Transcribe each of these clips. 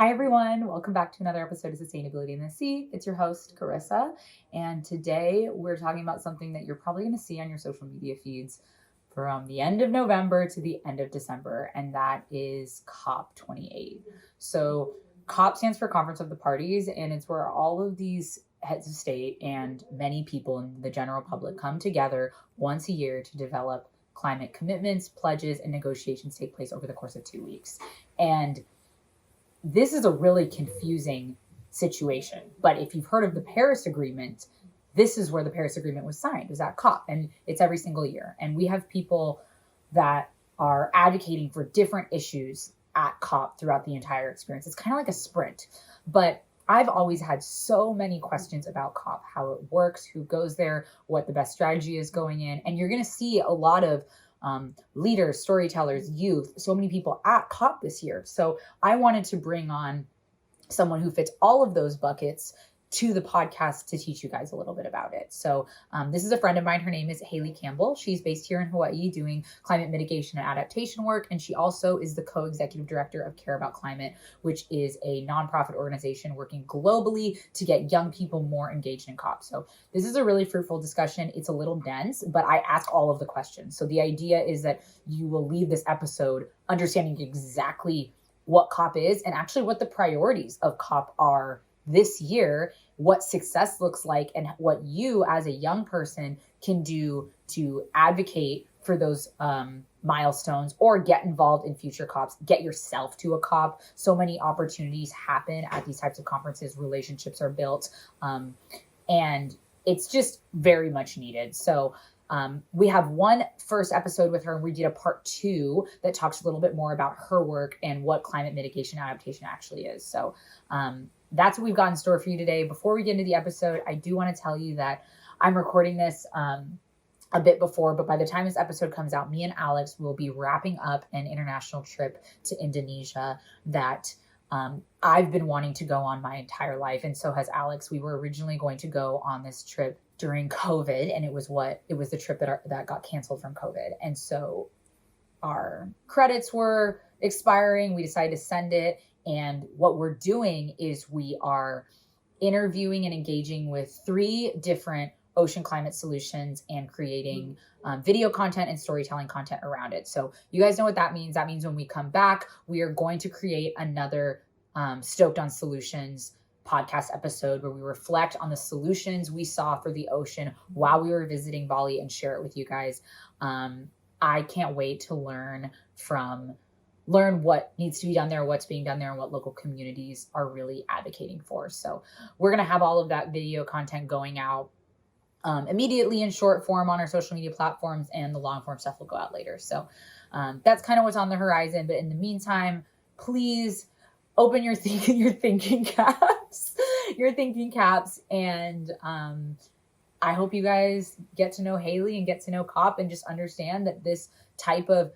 Hi, everyone. Welcome back to another episode of Sustainability in the Sea. It's your host, Carissa. And today we're talking about something that you're probably going to see on your social media feeds from the end of November to the end of December, and that is COP28. So COP stands for Conference of the Parties, and it's where all of these heads of state and many people in the general public come together once a year to develop climate commitments, pledges, and negotiations take place over the course of 2 weeks. And this is a really confusing situation. But if you've heard of the Paris Agreement, this is where the Paris Agreement was signed, was at COP, and it's every single year. And we have people that are advocating for different issues at COP throughout the entire experience. It's kind of like a sprint. But I've always had so many questions about COP, how it works, who goes there, what the best strategy is going in. And you're going to see a lot of leaders, storytellers, youth, so many people at COP this year. So I wanted to bring on someone who fits all of those buckets to the podcast to teach you guys a little bit about it. So this is a friend of mine. Her name is Hailey Campbell. She's based here in Hawaii doing climate mitigation and adaptation work. And she also is the co-executive director of Care About Climate, which is a nonprofit organization working globally to get young people more engaged in COP. So this is a really fruitful discussion. It's a little dense, but I ask all of the questions. So the idea is that you will leave this episode understanding exactly what COP is and actually what the priorities of COP are this year, what success looks like, and what you as a young person can do to advocate for those milestones or get involved in future COPs, get yourself to a COP. So many opportunities happen at these types of conferences, relationships are built, and it's just very much needed. So we have one first episode with her, and we did a part 2 that talks a little bit more about her work and what climate mitigation adaptation actually is. So that's what we've got in store for you today. Before we get into the episode, I do want to tell you that I'm recording this a bit before, but by the time this episode comes out, me and Alex will be wrapping up an international trip to Indonesia that I've been wanting to go on my entire life. And so has Alex. We were originally going to go on this trip during COVID, and it was the trip that got canceled from COVID. And so our credits were expiring. We decided to send it. And what we're doing is we are interviewing and engaging with 3 different ocean climate solutions and creating video content and storytelling content around it. So you guys know what that means. That means when we come back, we are going to create another Stoked on Solutions podcast episode where we reflect on the solutions we saw for the ocean while we were visiting Bali and share it with you guys. I can't wait to learn what needs to be done there, what's being done there, and what local communities are really advocating for. So we're going to have all of that video content going out immediately in short form on our social media platforms, and the long form stuff will go out later. So that's kind of what's on the horizon. But in the meantime, please open your thinking caps, and I hope you guys get to know Hailey and get to know COP and just understand that this type of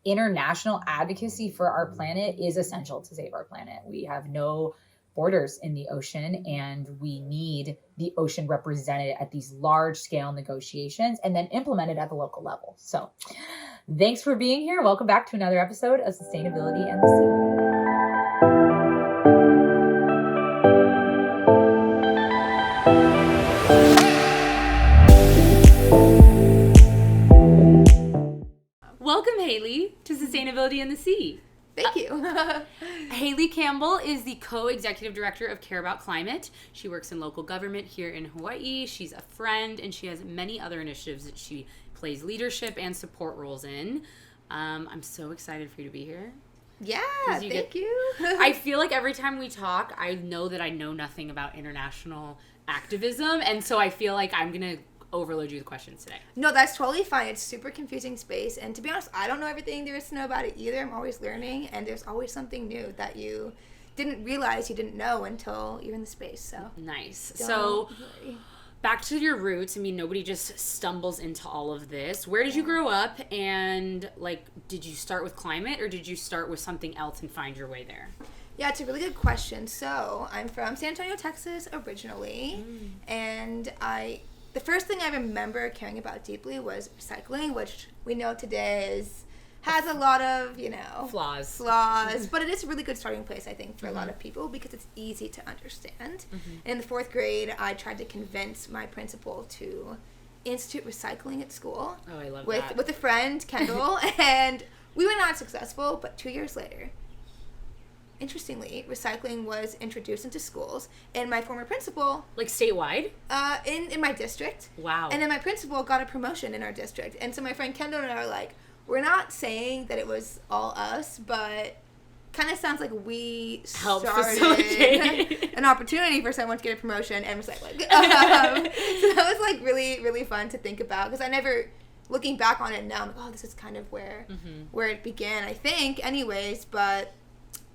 international advocacy for our planet is essential to save our planet. We have no borders in the ocean, and we need the ocean represented at these large scale negotiations and then implemented at the local level. So thanks for being here. Welcome back to another episode of Sustainability and the Sea. Welcome, Hailey, to Sustainability in the Sea. Thank you. Hailey Campbell is the co-executive director of Care About Climate. She works in local government here in Hawaii. She's a friend, and she has many other initiatives that she plays leadership and support roles in. I'm so excited for you to be here. Yeah, thank you. I feel like every time we talk, I know that I know nothing about international activism, and so I feel like I'm going to overload you with questions today. No, that's totally fine. It's super confusing space, and to be honest, I don't know everything there is to know about it either. I'm always learning, and there's always something new that you didn't realize you didn't know until you're in the space. So nice. So back to your roots. I mean, nobody just stumbles into all of this. Where did you grow up, and did you start with climate, or did you start with something else and find your way there? Yeah, it's a really good question. So I'm from San Antonio, Texas originally, and the first thing I remember caring about deeply was recycling, which we know today has a lot of, flaws. But it is a really good starting place, I think, for a lot of people because it's easy to understand. Mm-hmm. In the 4th grade, I tried to convince my principal to institute recycling at school. Oh, I love with, that. With a friend, Kendall, and we were not successful, but 2 years later, interestingly, recycling was introduced into schools, and my former principal... Like statewide? In my district. Wow. And then my principal got a promotion in our district. And so my friend Kendall and I are like, we're not saying that it was all us, but kind of sounds like we started an opportunity for someone to get a promotion and recycling. So that was like really, really fun to think about because I never... Looking back on it now, I'm like, oh, this is kind of where it began, I think, anyways, but...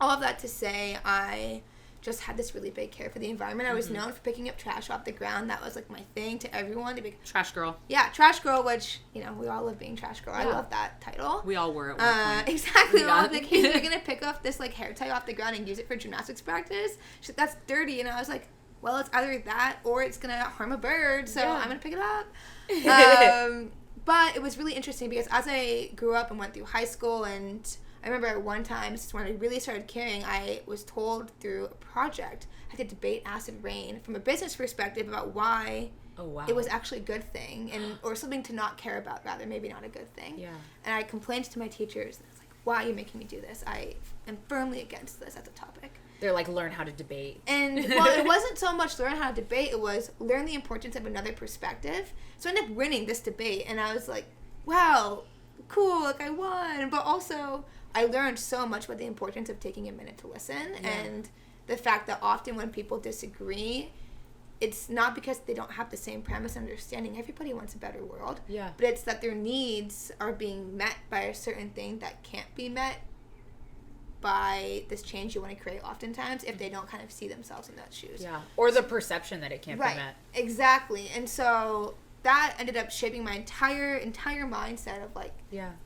All of that to say, I just had this really big care for the environment. I was known for picking up trash off the ground. That was like my thing to everyone. To be trash girl. Yeah, trash girl, which, we all love being trash girl. Yeah. I love that title. We all were at one point. Exactly. I was like, hey, you're going to pick up this like hair tie off the ground and use it for gymnastics practice? She's like, that's dirty. And I was like, well, it's either that or it's going to harm a bird. So I'm going to pick it up. But it was really interesting because as I grew up and went through high school and... I remember one time, this is when I really started caring, I was told through a project I could debate acid rain from a business perspective about why it was actually a good thing, or something to not care about, rather, maybe not a good thing. Yeah. And I complained to my teachers, and I was like, why are you making me do this? I am firmly against this as a topic. They're like, learn how to debate. And, well, it wasn't so much learn how to debate, it was learn the importance of another perspective. So I ended up winning this debate, and I was like, wow, cool, like I won, but also... I learned so much about the importance of taking a minute to listen and the fact that often when people disagree, it's not because they don't have the same premise and understanding. Everybody wants a better world. Yeah. But it's that their needs are being met by a certain thing that can't be met by this change you want to create oftentimes if they don't kind of see themselves in that shoes. Yeah. Or the perception that it can't be met. Exactly. And so... that ended up shaping my entire mindset of like,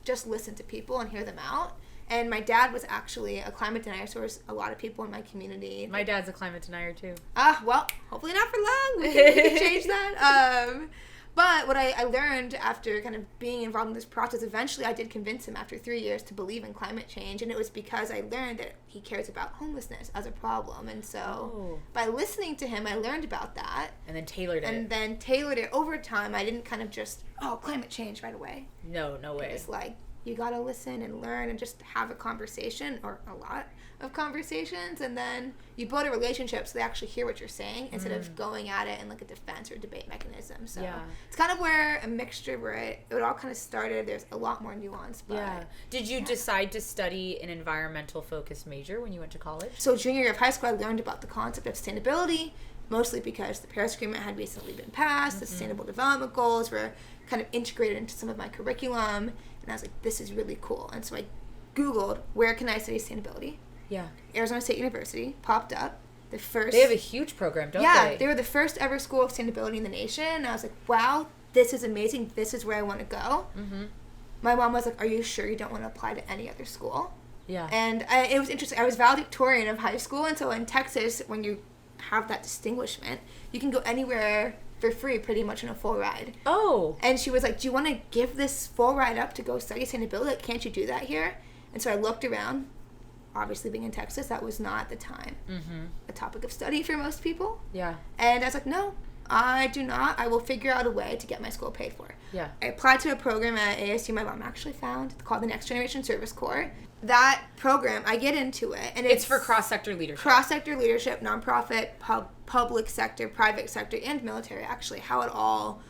just listen to people and hear them out. And my dad was actually a climate denier, so there's a lot of people in my community. My dad's a climate denier too. Well, hopefully not for long. We can change that. But what I learned after kind of being involved in this process, eventually I did convince him after 3 years to believe in climate change. And it was because I learned that he cares about homelessness as a problem. And so by listening to him, I learned about that. And then tailored it. And then tailored it over time. I didn't kind of just, climate change right away. No way. It was like, you gotta listen and learn and just have a conversation, or a lot of conversations, and then you build a relationship so they actually hear what you're saying instead of going at it in like a defense or debate mechanism. So it's kind of where a mixture where it all kind of started. There's a lot more nuance. But did you decide to study an environmental focused major when you went to college? So junior year of high school, I learned about the concept of sustainability, mostly because the Paris Agreement had recently been passed. The Sustainable Development Goals were kind of integrated into some of my curriculum. And I was like, this is really cool. And so I Googled, where can I study sustainability? Yeah. Arizona State University popped up. They have a huge program, don't they? Yeah, they were the first ever school of sustainability in the nation. And I was like, wow, this is amazing. This is where I want to go. Mm-hmm. My mom was like, are you sure you don't want to apply to any other school? Yeah. And it was interesting. I was valedictorian of high school. And so in Texas, when you have that distinguishment, you can go anywhere for free pretty much on a full ride. Oh. And she was like, do you want to give this full ride up to go study sustainability? Like, can't you do that here? And so I looked around. Obviously, being in Texas, that was not at the time a topic of study for most people. Yeah. And I was like, no, I do not. I will figure out a way to get my school paid for. Yeah. I applied to a program at ASU my mom actually found called the Next Generation Service Corps. That program, I get into it. And it's for cross-sector leadership. Cross-sector leadership, nonprofit, public sector, private sector, and military, actually, how it all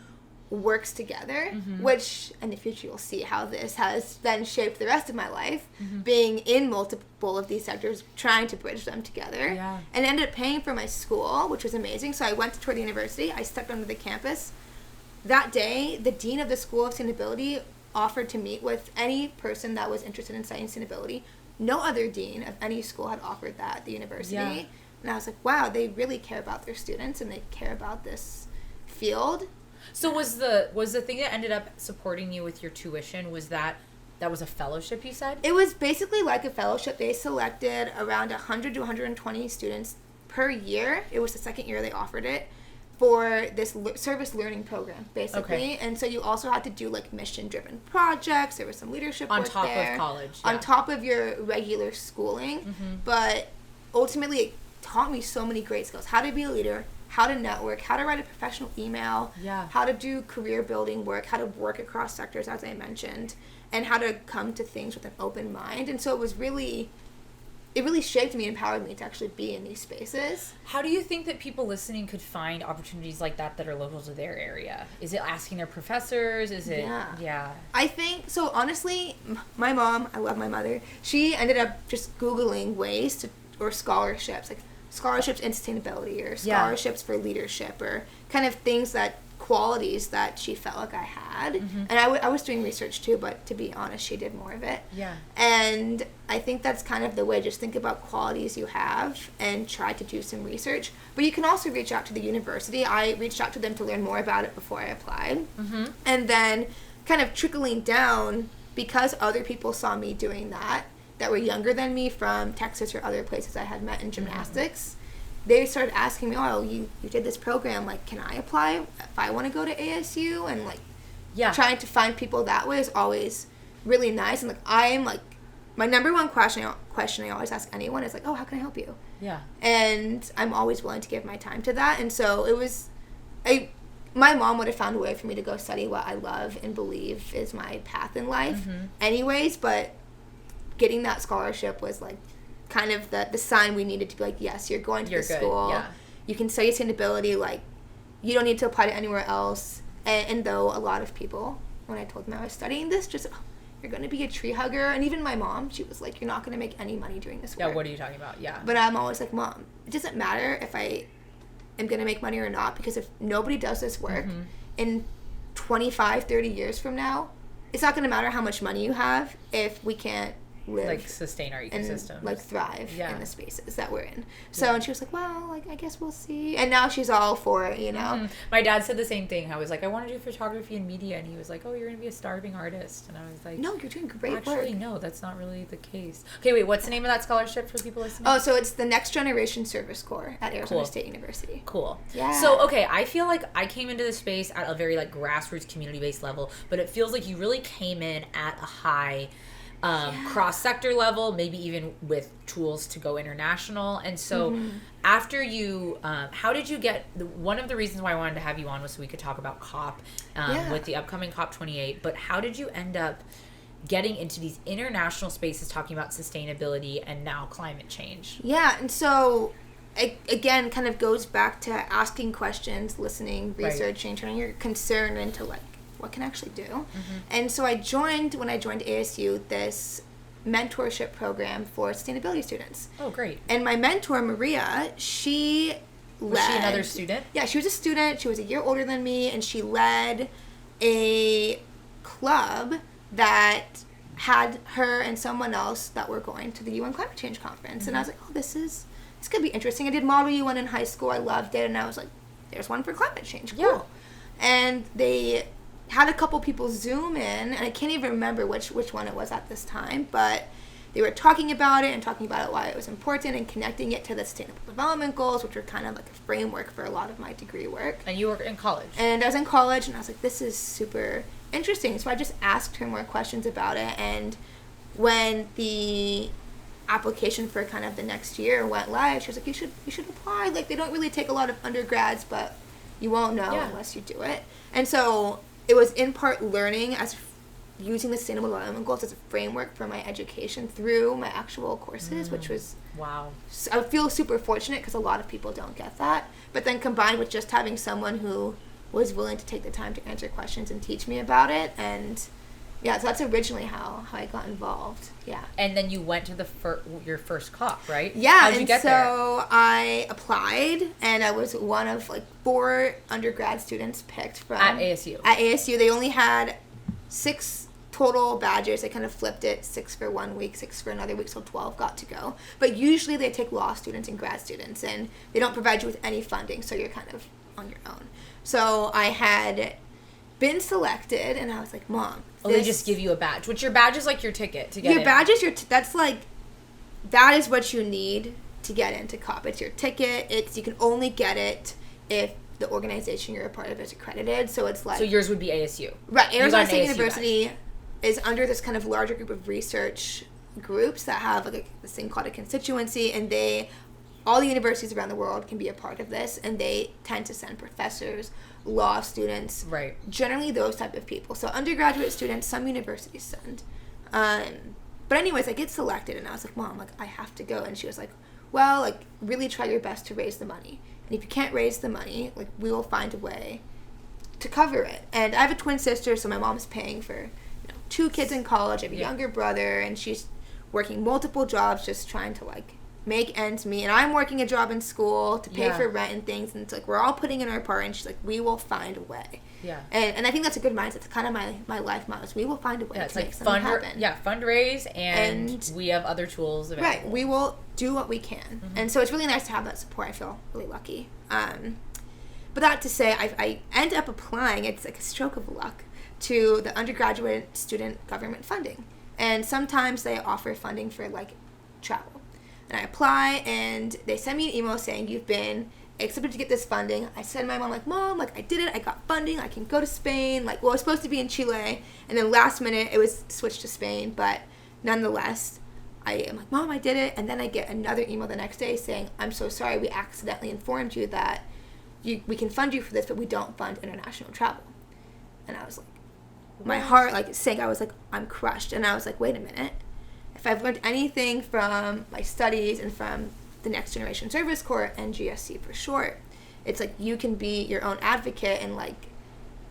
works together, which in the future you'll see how this has then shaped the rest of my life, being in multiple of these sectors, trying to bridge them together. Yeah. And ended up paying for my school, which was amazing. So I went to tour the university. I stepped onto the campus. That day, the dean of the School of Sustainability offered to meet with any person that was interested in studying sustainability. No other dean of any school had offered that at the university. Yeah. And I was like, wow, they really care about their students and they care about this field. So was the thing that ended up supporting you with your tuition, was that was a fellowship, you said? It was basically like a fellowship. They selected around 100 to 120 students per year. It was the second year they offered it for this service learning program, basically. Okay. And so you also had to do, like, mission-driven projects. There was some leadership work there. On top of college. Yeah. On top of your regular schooling. Mm-hmm. But ultimately, it taught me so many great skills. How to be a leader, how to network, how to write a professional email, how to do career building work, how to work across sectors, as I mentioned, and how to come to things with an open mind. And so it really shaped me, empowered me to actually be in these spaces. How do you think that people listening could find opportunities like that are local to their area? Is it asking their professors? Is it... Yeah. I think, so honestly, my mom, I love my mother, she ended up just Googling ways to, or scholarships, like scholarships in sustainability or scholarships for leadership or kind of things that, qualities that she felt like I had. Mm-hmm. And I was doing research too, but to be honest, she did more of it. Yeah. And I think that's kind of the way. Just think about qualities you have and try to do some research. But you can also reach out to the university. I reached out to them to learn more about it before I applied. Mm-hmm. And then kind of trickling down, because other people saw me doing that were younger than me from Texas or other places I had met in gymnastics. Mm-hmm. They started asking me, oh, you did this program, like, can I apply if I want to go to ASU? And, like, trying to find people that way is always really nice. And, like, I'm, like, my number one question I always ask anyone is, like, oh, how can I help you? Yeah. And I'm always willing to give my time to that. And so it was, my mom would have found a way for me to go study what I love and believe is my path in life anyways, but getting that scholarship was, like, kind of the sign we needed to be like, yes, you're going to this school. Yeah. You can study sustainability. Like, you don't need to apply to anywhere else. And though a lot of people, when I told them I was studying this, just, oh, you're going to be a tree hugger. And even my mom, she was like, you're not going to make any money doing this work. Yeah, what are you talking about? Yeah. But I'm always like, Mom, it doesn't matter if I am going to make money or not, because if nobody does this work in 25, 30 years from now, it's not going to matter how much money you have if we can't live, like, sustain our ecosystem, and, like, thrive in the spaces that we're in. So and she was like, well, like, I guess we'll see. And now she's all for it, you know. My dad said the same thing. I was like, I want to do photography and media, and he was like, oh, you're gonna be a starving artist. And I was like, no, you're doing great work. Actually, no, that's not really the case. Okay, wait, what's the name of that scholarship for people listening? Oh, so it's the Next Generation Service Corps at Arizona State University. Cool. Yeah. So, okay, I feel like I came into this space at a very, like, grassroots community-based level, but it feels like you really came in at a high cross-sector level, maybe even with tools to go international. And so after you, how did you get, one of the reasons why I wanted to have you on was so we could talk about COP with the upcoming COP28, but how did you end up getting into these international spaces talking about sustainability and now climate change? Yeah, and so again, kind of goes back to asking questions, listening, researching, turning your concern into, like, what can I actually do? And so when I joined ASU, this mentorship program for sustainability students. Oh, great. And my mentor, Maria, Was she another student? Yeah, she was a student. She was a year older than me, and she led a club that had her and someone else that were going to the UN Climate Change Conference. And I was like, oh, this could be interesting. I did Model UN in high school. I loved it. And I was like, there's one for climate change. Cool. Yeah. And they had a couple people Zoom in, and I can't even remember which one it was at this time, but they were talking about it why it was important and connecting it to the Sustainable Development Goals, which were kind of like a framework for a lot of my degree work. And you were in college. And I was in college, and I was like, this is super interesting. So I just asked her more questions about it, and when the application for kind of the next year went live, she was like, you should apply. Like, they don't really take a lot of undergrads, but you won't know unless you do it. And so it was in part learning as using the Sustainable Development Goals as a framework for my education through my actual courses, which was I feel super fortunate because a lot of people don't get that. But then combined with just having someone who was willing to take the time to answer questions and teach me about it, and so that's originally how I got involved. Yeah. And then you went to your first COP, right? Yeah. How'd you get there? So I applied, and I was one of, like, 4 undergrad students picked from at ASU. At ASU, they only had 6 total badges. They kind of flipped it, 6 for 1 week, 6 for another week, so 12 got to go. But usually they take law students and grad students, and they don't provide you with any funding, so you're kind of on your own. So I had been selected, and I was like, Mom. They just give you a badge, which your badge is like your ticket to get in. Your badge is that is what you need to get into COP. It's your ticket. You can only get it if the organization you're a part of is accredited. So it's like... So yours would be ASU. Right. Arizona State University is under this kind of larger group of research groups that have like this thing called a constituency, and all the universities around the world can be a part of this, and they tend to send professors, law students, right? Generally those type of people. So undergraduate students, some universities send. But anyways, I get selected, and I was like, Mom, like, I have to go. And she was like, well, like, really try your best to raise the money. And if you can't raise the money, like, we will find a way to cover it. And I have a twin sister, so my mom's paying for 2 kids in college. I have a younger brother, and she's working multiple jobs just trying to, like, make ends meet. And I'm working a job in school to pay for rent and things. And it's like, we're all putting in our part. And she's like, we will find a way. Yeah. And I think that's a good mindset. It's kind of my life motto. We will find a way to make something happen. Fundraise, and we have other tools available. Right. We will do what we can. Mm-hmm. And so it's really nice to have that support. I feel really lucky. But that to say, I end up applying, it's like a stroke of luck, to the undergraduate student government funding. And sometimes they offer funding for, like, travel. And I apply, and they send me an email saying, you've been accepted to get this funding. I said to my mom, like, Mom, like, I did it. I got funding. I can go to Spain. Like, well, I was supposed to be in Chile. And then last minute, it was switched to Spain. But nonetheless, I am like, Mom, I did it. And then I get another email the next day saying, I'm so sorry. We accidentally informed you that we can fund you for this, but we don't fund international travel. And I was like, my heart, like, sank. I was like, I'm crushed. And I was like, wait a minute. If I've learned anything from my studies and from the Next Generation Service Corps, NGSC for short, it's like you can be your own advocate, and like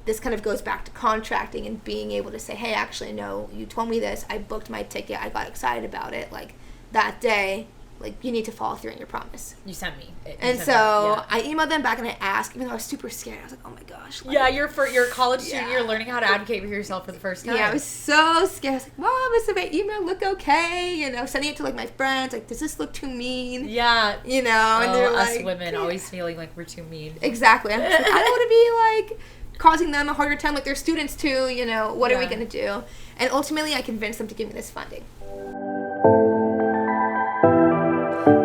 this kind of goes back to contracting and being able to say, hey, actually, no, you told me this, I booked my ticket, I got excited about it, like that day, like you need to follow through on your promise. You sent me. I emailed them back and I asked, even though I was super scared, I was like, oh my gosh. Like, you're a college student, you're learning how to advocate for yourself for the first time. Yeah, I was so scared. I was like, Mom, does my email look okay? Sending it to like my friends, like, does this look too mean? Yeah. And they're like, us women always feeling like we're too mean. Exactly. I'm just like, I don't want to be like causing them a harder time, like they're students too, what are we going to do? And ultimately I convinced them to give me this funding.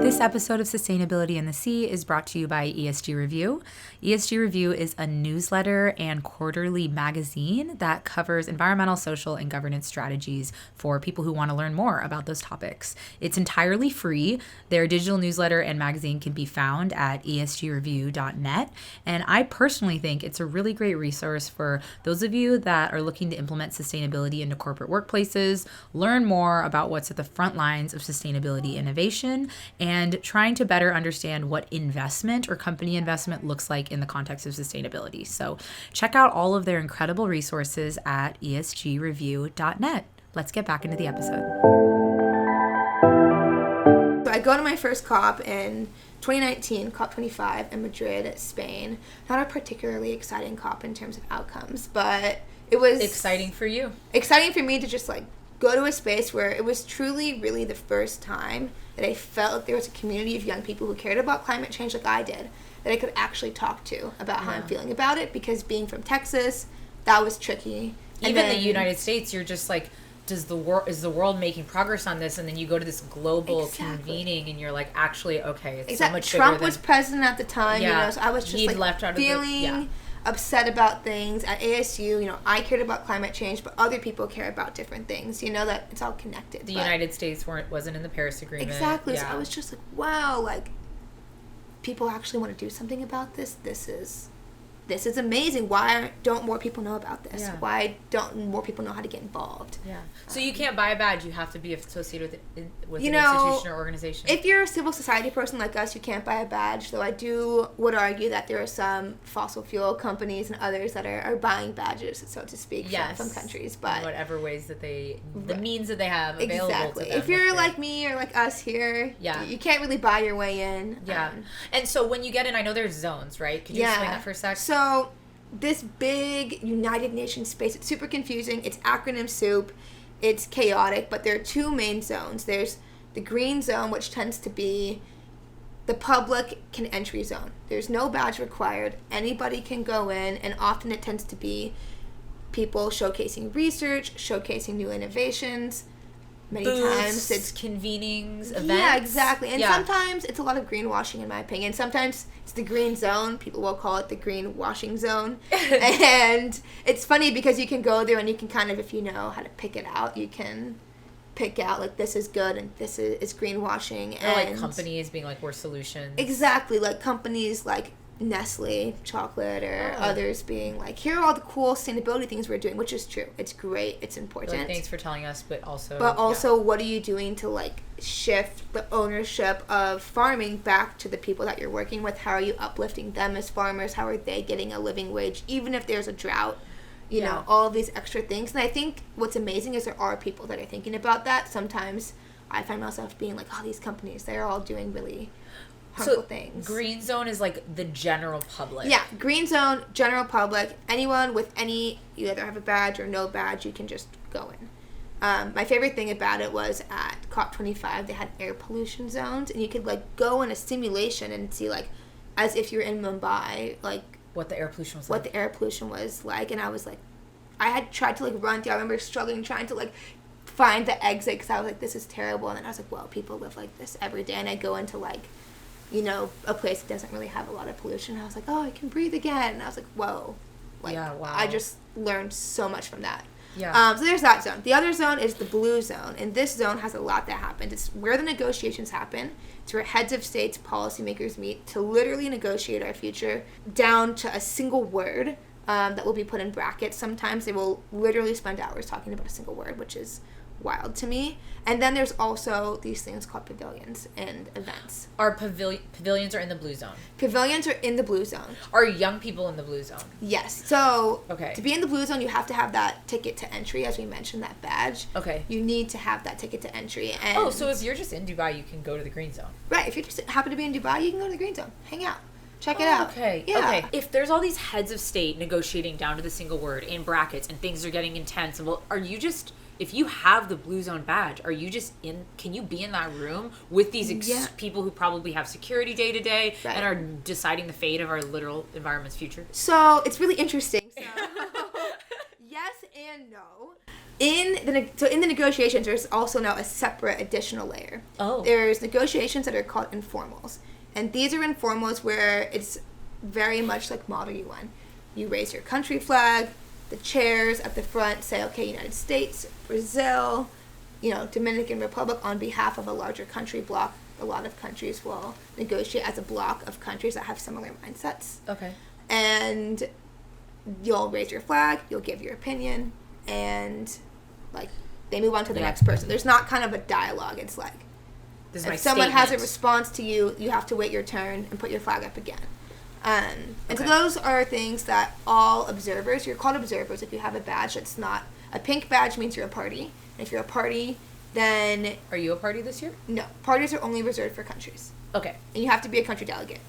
This episode of Sustainability in the Sea is brought to you by ESG Review. ESG Review is a newsletter and quarterly magazine that covers environmental, social, and governance strategies for people who want to learn more about those topics. It's entirely free. Their digital newsletter and magazine can be found at esgreview.net. And I personally think it's a really great resource for those of you that are looking to implement sustainability into corporate workplaces, learn more about what's at the front lines of sustainability innovation, and trying to better understand what investment or company investment looks like in the context of sustainability. So check out all of their incredible resources at esgreview.net. Let's get back into the episode. So I go to my first COP in 2019, COP28 in Madrid, Spain. Not a particularly exciting COP in terms of outcomes, but it was... Exciting for you. Exciting for me to just like go to a space where it was truly, really the first time that I felt like there was a community of young people who cared about climate change like I did, that I could actually talk to about how I'm feeling about it, because being from Texas, that was tricky. Even the United States, you're just like, is the world making progress on this? And then you go to this global convening and you're like, actually, okay, it's so much bigger Trump was president at the time, so I was just like left out feeling upset about things. At ASU, I cared about climate change, but other people care about different things, that it's all connected. The United States wasn't in the Paris Agreement. Exactly. So I was just like, wow, like people actually want to do something about this. This is amazing. Why don't more people know about this? Yeah. Why don't more people know how to get involved? Yeah. So you can't buy a badge. You have to be associated with an institution or organization. If you're a civil society person like us, you can't buy a badge. Though I would argue that there are some fossil fuel companies and others that are buying badges, so to speak, from countries. But in whatever ways that the means that they have available to them. If you're like me or like us here, you can't really buy your way in. Yeah. And so when you get in, I know there's zones, right? Could you explain that for a sec? So this big United Nations space, it's super confusing. It's acronym soup. It's chaotic, but there are 2 main zones. There's the green zone, which tends to be the public entry zone. There's no badge required. Anybody can go in, and often it tends to be people showcasing research, showcasing new innovations, Many booths, times it's convenings, events. Yeah, exactly. And sometimes it's a lot of greenwashing, in my opinion. Sometimes it's the green zone. People will call it the green washing zone. And it's funny because you can go there and you can kind of, if you know how to pick it out, you can pick out, like, this is good and this is greenwashing. Or, like, companies being like, we're solutions. Exactly. Like, companies like Nestle chocolate or others being like, here are all the cool sustainability things we're doing, which is true. It's great. It's important. Like, thanks for telling us, but also what are you doing to, like, shift the ownership of farming back to the people that you're working with? How are you uplifting them as farmers? How are they getting a living wage even if there's a drought? You know, all of these extra things. And I think what's amazing is there are people that are thinking about that. Sometimes I find myself being like, oh, these companies, they're all doing really harmful things. Green zone is like the general public. Yeah, green zone, general public. Anyone with any, you either have a badge or no badge, you can just go in. My favorite thing about it was at COP28, they had air pollution zones, and you could, like, go in a simulation and see, like, as if you're in Mumbai, like, what the air pollution was like. And I was like, I had tried to, like, run through. I remember struggling, trying to, like, find the exit because I was like, this is terrible. And then I was like, well, people live like this every day. And I go into, like, you know, a place that doesn't really have a lot of pollution. And I was like, oh, I can breathe again. And I was like, whoa. Like, wow. I just learned so much from that. Yeah. So there's that zone. The other zone is the blue zone. And this zone has a lot that happens. It's where the negotiations happen. It's where heads of states, policymakers meet to literally negotiate our future down to a single word that will be put in brackets. Sometimes they will literally spend hours talking about a single word, which is wild to me. And then there's also these things called pavilions and events. Our pavilions are in the blue zone. Pavilions are in the blue zone. Are young people in the blue zone? Yes. So okay. To be in the blue zone, you have to have that ticket to entry, as we mentioned, that badge. Okay. You need to have that ticket to entry. And so if you're just in Dubai, you can go to the green zone. Right. If you just happen to be in Dubai, you can go to the green zone. Hang out. Check it out. Okay. Yeah. Okay. If there's all these heads of state negotiating down to the single word in brackets and things are getting intense, well, are you just... If you have the blue zone badge, are you just in? Can you be in that room with these people who probably have security day to day and are deciding the fate of our literal environment's future? So it's really interesting. So yes and no. In the negotiations, there's also now a separate additional layer. Oh. There's negotiations that are called informals, and these are informals where it's very much like Model UN. You raise your country flag. The chairs at the front say, okay, United States, Brazil, Dominican Republic on behalf of a larger country bloc. A lot of countries will negotiate as a bloc of countries that have similar mindsets. Okay. And you'll raise your flag, you'll give your opinion, and, like, they move on to the next person. There's not kind of a dialogue. It's like, if someone has a response to you, you have to wait your turn and put your flag up again. And so those are things that all observers, you're called observers if you have a badge that's not, a pink badge means you're a party. And if you're a party, then... Are you a party this year? No. Parties are only reserved for countries. Okay. And you have to be a country delegate.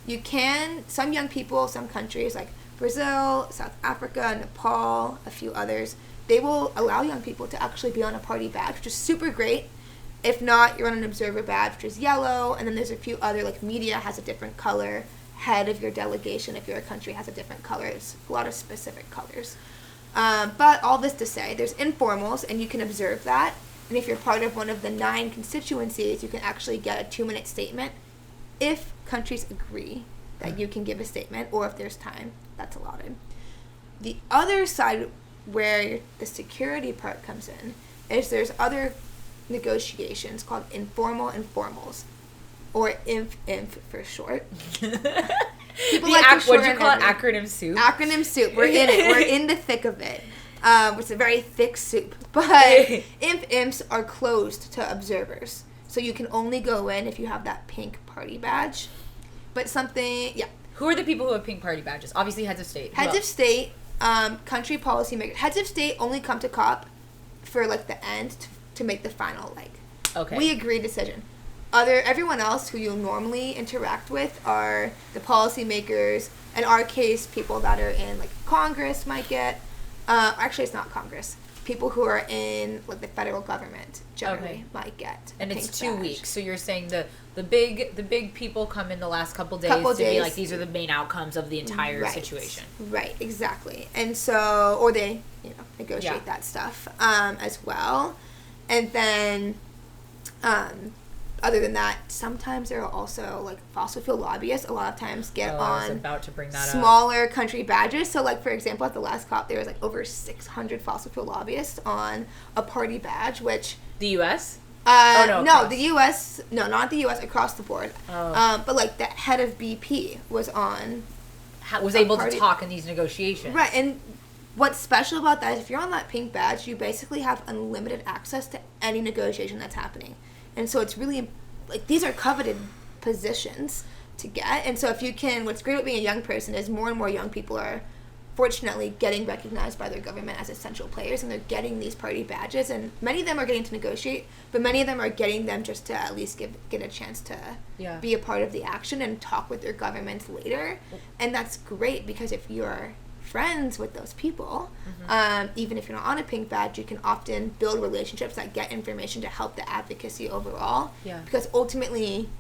You can, some young people, some countries like Brazil, South Africa, Nepal, a few others, they will allow young people to actually be on a party badge, which is super great. If not, you're on an observer badge, which is yellow, and then there's a few other, like media has a different color. Head of your delegation, if you're a country, has a different color. It's a lot of specific colors. But all this to say, there's informals, and you can observe that. And if you're part of one of the 9 constituencies, you can actually get a 2-minute statement if countries agree that you can give a statement, or if there's time that's allotted. The other side where the security part comes in is there's other negotiations called informal informals. Or INF for short. People what'd you call it? Acronym soup? Acronym soup. We're in it. We're in the thick of it. It's a very thick soup. But INFs are closed to observers. So you can only go in if you have that pink party badge. But Who are the people who have pink party badges? Obviously heads of state. Heads of state, country policy makers. Heads of state only come to COP for, like, the end to make the final, like, we agree decision. Everyone else who you normally interact with are the policymakers. In our case, people that are in, like, Congress might get. Actually, it's not Congress. People who are in, like, the federal government generally might get. And it's 2 weeks. So you're saying the big people come in the last couple days to be like, these are the main outcomes of the entire situation. Right, exactly. And so, or they, negotiate that stuff as well. And then, other than that, sometimes there are also like fossil fuel lobbyists. A lot of times get on about to bring that smaller country badges. So, like for example, at the last COP, there was like over 600 fossil fuel lobbyists on a party badge, which the U.S. No, the U.S. No, not the U.S. Across the board. But like the head of BP was on. Was able to talk in these negotiations. Right, and what's special about that is if you're on that pink badge, you basically have unlimited access to any negotiation that's happening. And so it's really, like, these are coveted positions to get. And so if you can, what's great about being a young person is more and more young people are fortunately getting recognized by their government as essential players, and they're getting these party badges. And many of them are getting to negotiate, but many of them are getting them just to at least get a chance to be a part of the action and talk with their governments later. And that's great because if you're friends with those people, even if you're not on a pink badge, you can often build relationships that get information to help the advocacy overall. Because ultimately,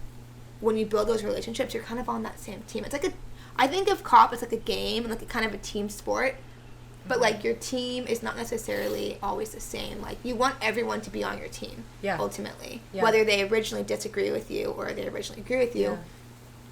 when you build those relationships, you're kind of on that same team. It's like I think of COP as like a game and like a kind of a team sport, but like your team is not necessarily always the same. Like you want everyone to be on your team, ultimately, whether they originally disagree with you or they originally agree with you.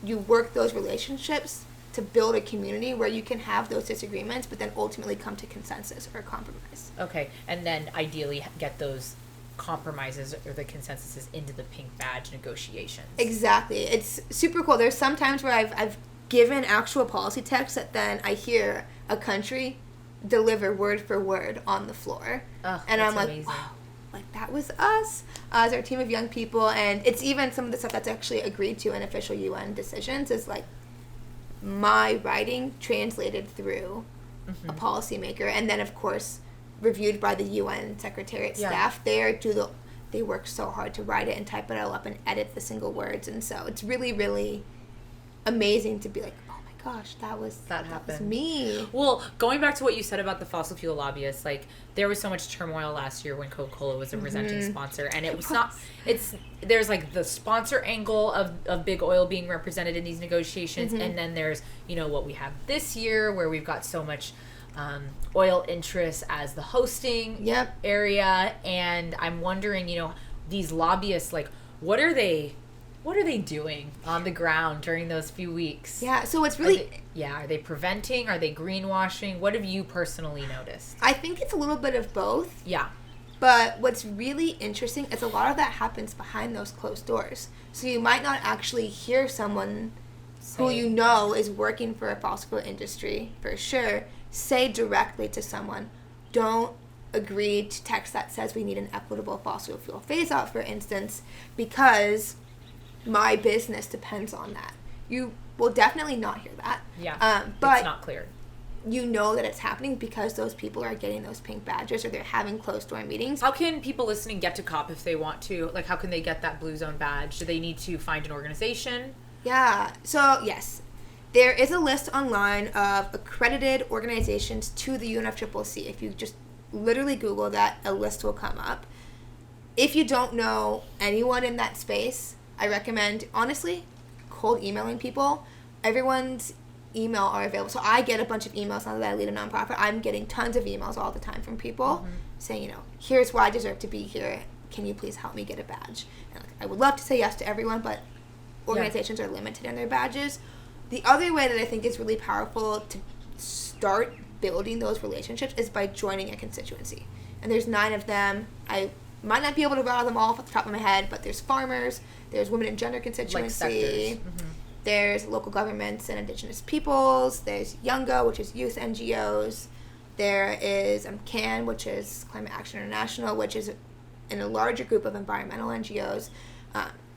You work those relationships to build a community where you can have those disagreements, but then ultimately come to consensus or compromise. Okay, and then ideally get those compromises or the consensuses into the pink badge negotiations. Exactly. It's super cool. There's some times where I've given actual policy text that then I hear a country deliver word for word on the floor. And I'm like, amazing. Wow, like that was us as our team of young people. And it's even some of the stuff that's actually agreed to in official UN decisions is like my writing translated through a policymaker, and then of course reviewed by the UN Secretariat staff. They work so hard to write it and type it all up and edit the single words, and so it's really, really amazing to be like, oh my gosh, that was me. Well, going back to what you said about the fossil fuel lobbyists, like there was so much turmoil last year when Coca-Cola was a presenting sponsor, and it was there's like the sponsor angle of big oil being represented in these negotiations, and then there's what we have this year where we've got so much oil interests as the hosting area, and I'm wondering, these lobbyists, like what are they doing on the ground during those few weeks? Yeah, so it's really... Are they preventing? Are they greenwashing? What have you personally noticed? I think it's a little bit of both. Yeah. But what's really interesting is a lot of that happens behind those closed doors. So you might not actually hear someone who you know is working for a fossil fuel industry, for sure, say directly to someone, don't agree to text that says we need an equitable fossil fuel phase-out, for instance, because my business depends on that. You will definitely not hear that. Yeah, but it's not clear. You know that it's happening because those people are getting those pink badges or they're having closed-door meetings. How can people listening get to COP if they want to? Like, how can they get that blue zone badge? Do they need to find an organization? Yeah, so yes. There is a list online of accredited organizations to the UNFCCC. If you just literally Google that, a list will come up. If you don't know anyone in that space, I recommend, honestly, cold emailing people. Everyone's email are available. So I get a bunch of emails now that I lead a nonprofit. I'm getting tons of emails all the time from people saying, here's why I deserve to be here. Can you please help me get a badge? And I would love to say yes to everyone, but organizations are limited in their badges. The other way that I think is really powerful to start building those relationships is by joining a constituency. And there's 9 of them. I might not be able to rattle them all off the top of my head, but there's farmers, there's women and gender constituency, there's local governments and indigenous peoples, there's Youngo, which is youth NGOs, there is CAN, which is Climate Action International, which is in a larger group of environmental NGOs,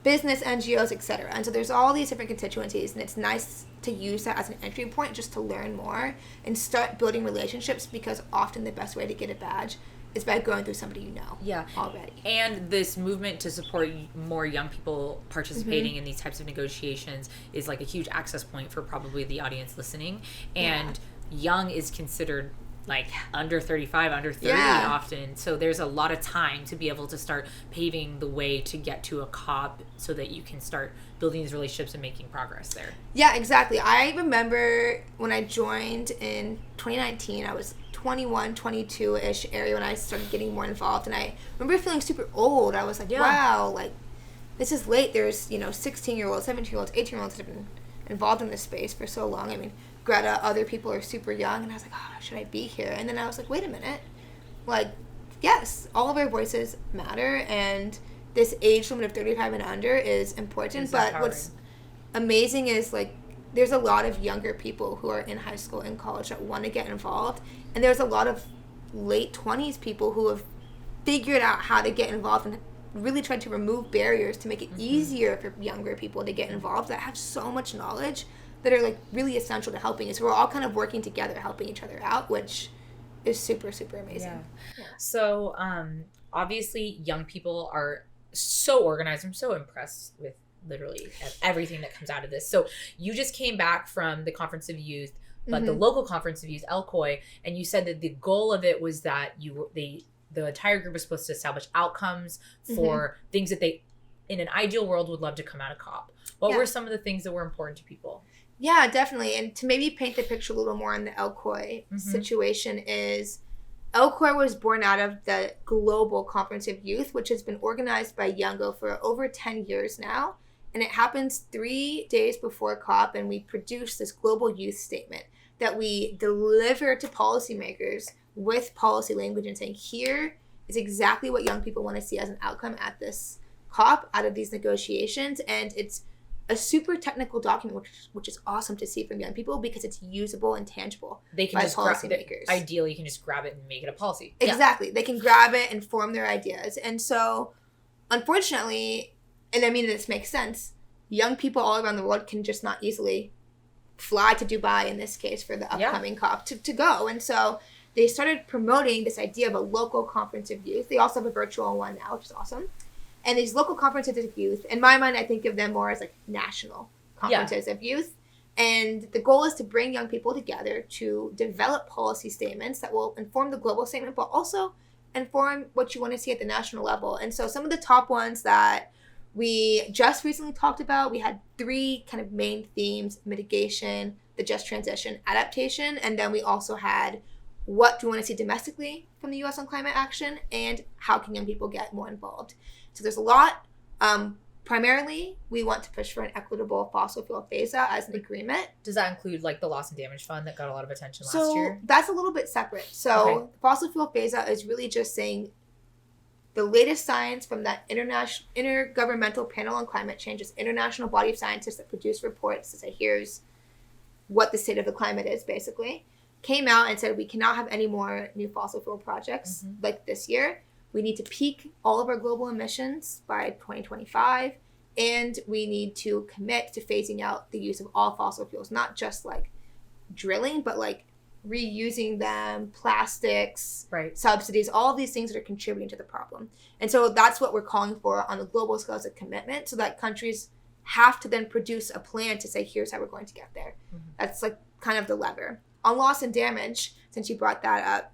business NGOs, etc. And so there's all these different constituencies, and it's nice to use that as an entry point just to learn more and start building relationships, because often the best way to get a badge is by going through somebody you know already. And this movement to support more young people participating in these types of negotiations is like a huge access point for probably the audience listening. And young is considered like under 35, under 30 often. So there's a lot of time to be able to start paving the way to get to a COP so that you can start building these relationships and making progress there. Yeah, exactly. I remember when I joined in 2019, I was 21, 22-ish area when I started getting more involved. And I remember feeling super old. I was like, wow, like, this is late. There's, 16-year-olds, 17-year-olds, 18-year-olds that have been involved in this space for so long. I mean, Greta, other people are super young. And I was like, oh, should I be here? And then I was like, wait a minute. Like, yes, all of our voices matter. And this age limit of 35 and under is important. But what's amazing is, like, there's a lot of younger people who are in high school and college that want to get involved. And there's a lot of late 20s people who have figured out how to get involved and really tried to remove barriers to make it easier for younger people to get involved that have so much knowledge that are, like, really essential to helping us. So we're all kind of working together, helping each other out, which is super, super amazing. Yeah. So, obviously, young people are so organized. I'm so impressed with literally everything that comes out of this. So you just came back from the Conference of Youth, but the local Conference of Youth, LCOY, and you said that the goal of it was that the entire group was supposed to establish outcomes for things that they, in an ideal world, would love to come out of COP. What were some of the things that were important to people? Yeah, definitely. And to maybe paint the picture a little more on the LCOY situation is, LCOY was born out of the Global Conference of Youth, which has been organized by Youngo for over 10 years now. And it happens 3 days before COP, and we produce this global youth statement that we deliver to policymakers with policy language and saying, here is exactly what young people want to see as an outcome at this COP, out of these negotiations. And it's a super technical document, which is awesome to see from young people because it's usable and tangible they can by just policymakers. Ideally, you can just grab it and make it a policy. Exactly. They can grab it and form their ideas. And so, unfortunately, and I mean, this makes sense, young people all around the world can just not easily fly to Dubai, in this case, for the upcoming COP to go. And so they started promoting this idea of a local conference of youth. They also have a virtual one now, which is awesome. And these local conferences of youth, in my mind, I think of them more as like national conferences of youth. And the goal is to bring young people together to develop policy statements that will inform the global statement, but also inform what you want to see at the national level. And so some of the top ones that we just recently talked about, we had 3 kind of main themes: mitigation, the just transition, adaptation, and then we also had what do we want to see domestically from the U.S. on climate action, and how can young people get more involved. So there's a lot. Primarily, we want to push for an equitable fossil fuel phase-out as an agreement. Does that include, like, the loss and damage fund that got a lot of attention last year? So that's a little bit separate. So the fossil fuel phase-out is really just saying the latest science from that intergovernmental panel on climate change, this international body of scientists that produce reports to say, here's what the state of the climate is, basically, came out and said we cannot have any more new fossil fuel projects like this year. We need to peak all of our global emissions by 2025, and we need to commit to phasing out the use of all fossil fuels, not just like drilling, but like reusing them, plastics, subsidies, all of these things that are contributing to the problem. And so that's what we're calling for on the global scale as a commitment, so that countries have to then produce a plan to say, here's how we're going to get there. That's like kind of the lever. On loss and damage, since you brought that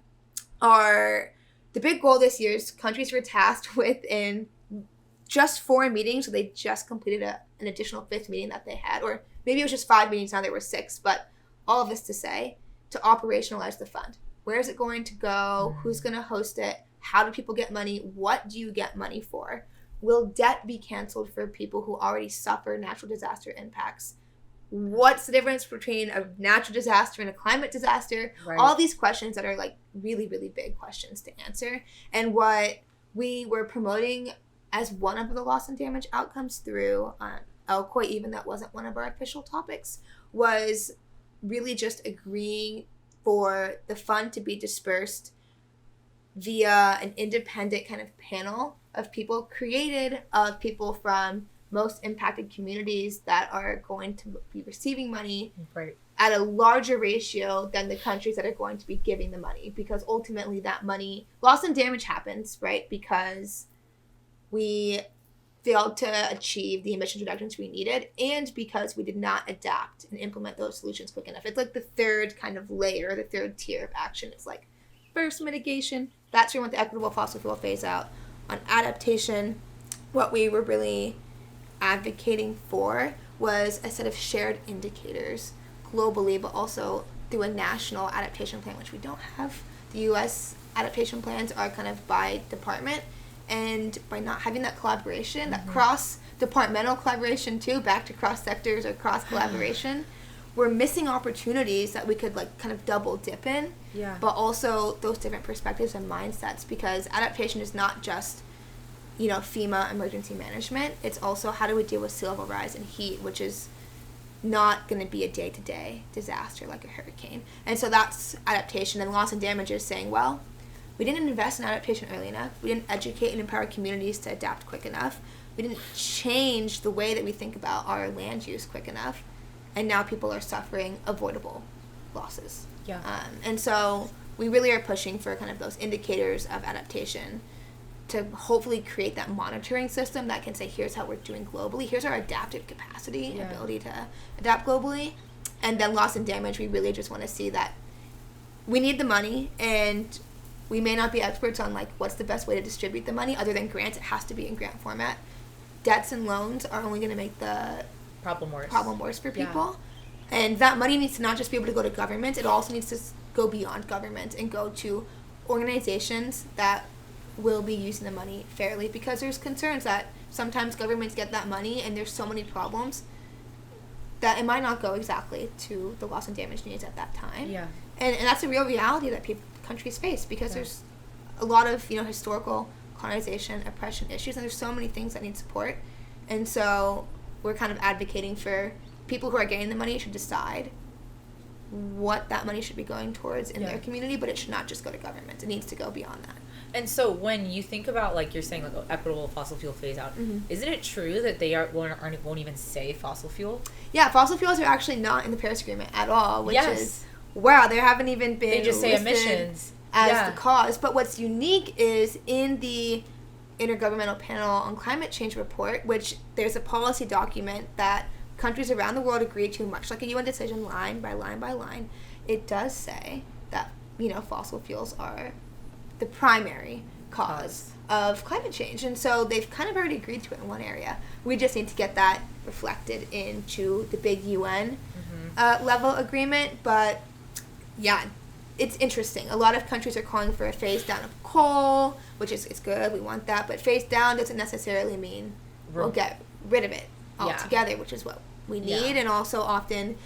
up, the big goal this year is countries were tasked with, in just 4 meetings, so they just completed an additional 5th meeting that they had, or maybe it was just 5 meetings, now there were 6, but all of this to say, to operationalize the fund. Where is it going to go? Who's going to host it? How do people get money? What do you get money for? Will debt be canceled for people who already suffer natural disaster impacts? What's the difference between a natural disaster and a climate disaster? All these questions that are like really, really big questions to answer. And what we were promoting as one of the loss and damage outcomes through LCOY, even that wasn't one of our official topics, was really just agreeing for the fund to be dispersed via an independent kind of panel of people created of people from most impacted communities that are going to be receiving money at a larger ratio than the countries that are going to be giving the money, because ultimately that money, loss and damage happens, because we failed to achieve the emissions reductions we needed, and because we did not adapt and implement those solutions quick enough. It's like the third kind of layer, the third tier of action. It's like first mitigation, that's where we want the equitable fossil fuel phase out. On adaptation, what we were really advocating for was a set of shared indicators globally, but also through a national adaptation plan, which we don't have the U.S. adaptation plans are kind of by department, and by not having that collaboration, that cross-departmental collaboration too, back to cross-sectors or cross-collaboration, we're missing opportunities that we could like kind of double dip in, but also those different perspectives and mindsets, because adaptation is not just, you know, FEMA emergency management. It's also how do we deal with sea level rise and heat, which is not going to be a day-to-day disaster like a hurricane. And so that's adaptation, and loss and damage is saying, well, we didn't invest in adaptation early enough. We didn't educate and empower communities to adapt quick enough. We didn't change the way that we think about our land use quick enough. And now people are suffering avoidable losses. And so we really are pushing for kind of those indicators of adaptation to hopefully create that monitoring system that can say, here's how we're doing globally. Here's our adaptive capacity, ability to adapt globally. And then loss and damage, we really just want to see that we need the money, and we may not be experts on like what's the best way to distribute the money other than grants. It has to be in grant format. Debts and loans are only going to make the problem worse for people. And that money needs to not just be able to go to government, it also needs to go beyond government and go to organizations that will be using the money fairly, because there's concerns that sometimes governments get that money and there's so many problems that it might not go exactly to the loss and damage needs at that time. And that's a real reality that countries face, because there's a lot of, you know, historical colonization, oppression issues, and there's so many things that need support. And so we're kind of advocating for people who are getting the money should decide what that money should be going towards in their community, but it should not just go to government. It needs to go beyond that. And so when you think about, like you're saying, like equitable fossil fuel phase out, isn't it true that they won't even say fossil fuel? Yeah, fossil fuels are actually not in the Paris Agreement at all, which is, wow, they haven't even been They just say emissions as the cause. But what's unique is in the Intergovernmental Panel on Climate Change report, which there's a policy document that countries around the world agree to, much like a UN decision, line by line by line. It does say that, you know, fossil fuels are the primary cause of climate change. And so they've kind of already agreed to it in one area. We just need to get that reflected into the big UN level agreement. But yeah, it's interesting. A lot of countries are calling for a phase down of coal, which is good. We want that. But phase down doesn't necessarily mean we'll get rid of it altogether, which is what we need. And also often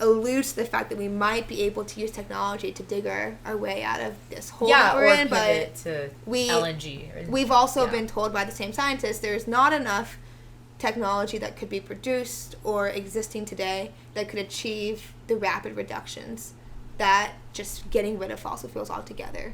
alludes to the fact that we might be able to use technology to dig our way out of this hole that we're in. But to LNG. We've also been told by the same scientists there's not enough technology that could be produced or existing today that could achieve the rapid reductions that just getting rid of fossil fuels altogether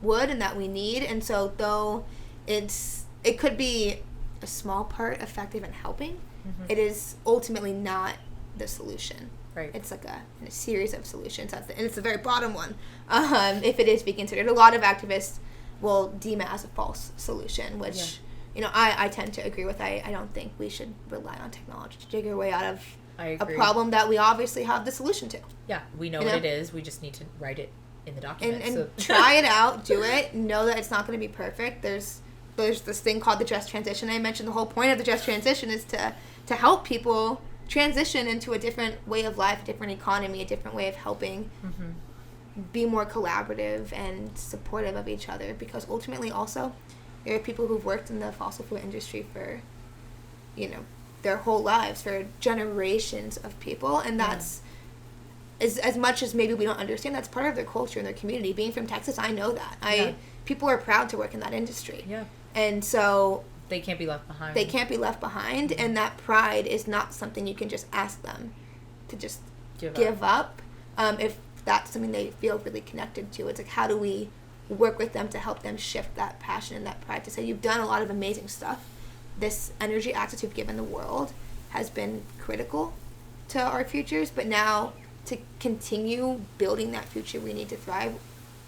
would, and that we need. And so though it could be a small part effective in helping, it is ultimately not the solution. Right. It's like a series of solutions, and it's the very bottom one. If it is to be considered, a lot of activists will deem it as a false solution, which you know I tend to agree with. I don't think we should rely on technology to dig our way out of a problem that we obviously have the solution to. Yeah, we know what it is. We just need to write it in the document and try it out, do it. Know that it's not going to be perfect. There's this thing called the just transition. I mentioned the whole point of the just transition is to help people transition into a different way of life, a different economy, a different way of helping be more collaborative and supportive of each other, because ultimately also there are people who've worked in the fossil fuel industry for, you know, their whole lives, for generations of people, and that's as much as maybe we don't understand, that's part of their culture and their community. Being from Texas, I know that. People are proud to work in that industry. And so they can't be left behind. And that pride is not something you can just ask them to just give up. If that's something they feel really connected to, it's like, how do we work with them to help them shift that passion and that pride to say, you've done a lot of amazing stuff. This energy access you've given the world has been critical to our futures, but now to continue building that future we need to thrive,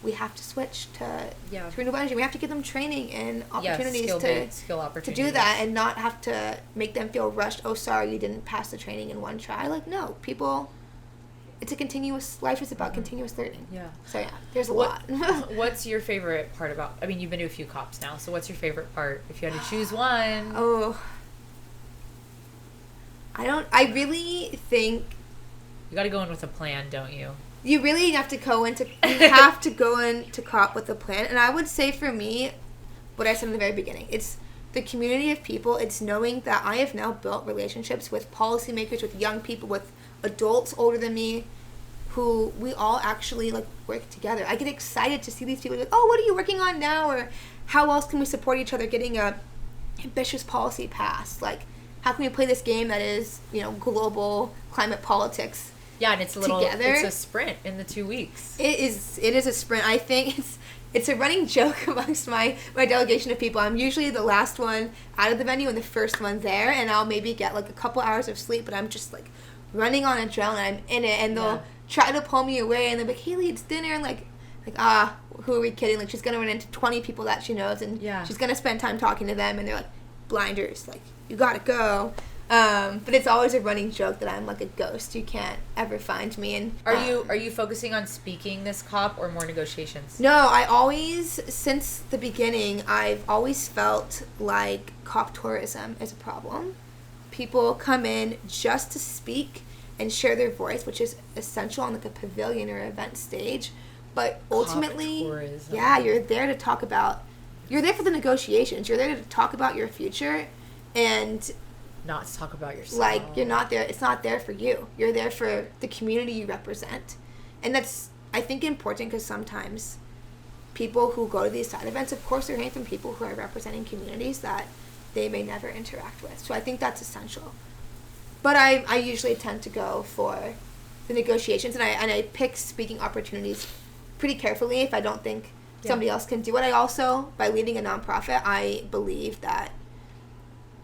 we have to switch to renewable energy. We have to give them training and opportunities to do that, and not have to make them feel rushed. Oh, sorry, you didn't pass the training in one try. Like, no, people, it's a continuous, life is about continuous learning. So there's a lot. What's your favorite part about, I mean, you've been to a few COPs now, so what's your favorite part if you had to choose one? I really think you got to go in with a plan, don't you? You really have to go into COP with a plan. And I would say for me, what I said in the very beginning, it's the community of people. It's knowing that I have now built relationships with policymakers, with young people, with adults older than me, who we all actually like work together. I get excited to see these people like, oh, what are you working on now? Or how else can we support each other getting a ambitious policy passed? Like, how can we play this game that is, global climate politics? Yeah, and it's a sprint in the 2 weeks. It is a sprint. I think it's a running joke amongst my delegation of people. I'm usually the last one out of the venue and the first one there, and I'll maybe get like a couple hours of sleep, but I'm just like running on adrenaline. I'm in it, and they'll try to pull me away, and they're like, Hailey, it's dinner, and like who are we kidding? Like, she's gonna run into 20 people that she knows, and she's gonna spend time talking to them, and they're like, blinders, like, you gotta go. But it's always a running joke that I'm like a ghost. You can't ever find me. And are you focusing on speaking this COP or more negotiations? No, since the beginning, I've always felt like COP tourism is a problem. People come in just to speak and share their voice, which is essential on like a pavilion or event stage. But ultimately, you're there to talk about. You're there for the negotiations. You're there to talk about your future, and not to talk about yourself. Like, you're not there. It's not there for you. You're there for the community you represent, and that's, I think, important because sometimes people who go to these side events, of course, they're hearing from people who are representing communities that they may never interact with. So I think that's essential. But I usually tend to go for the negotiations, and I pick speaking opportunities pretty carefully if I don't think somebody else can do it. I also, by leading a nonprofit, I believe that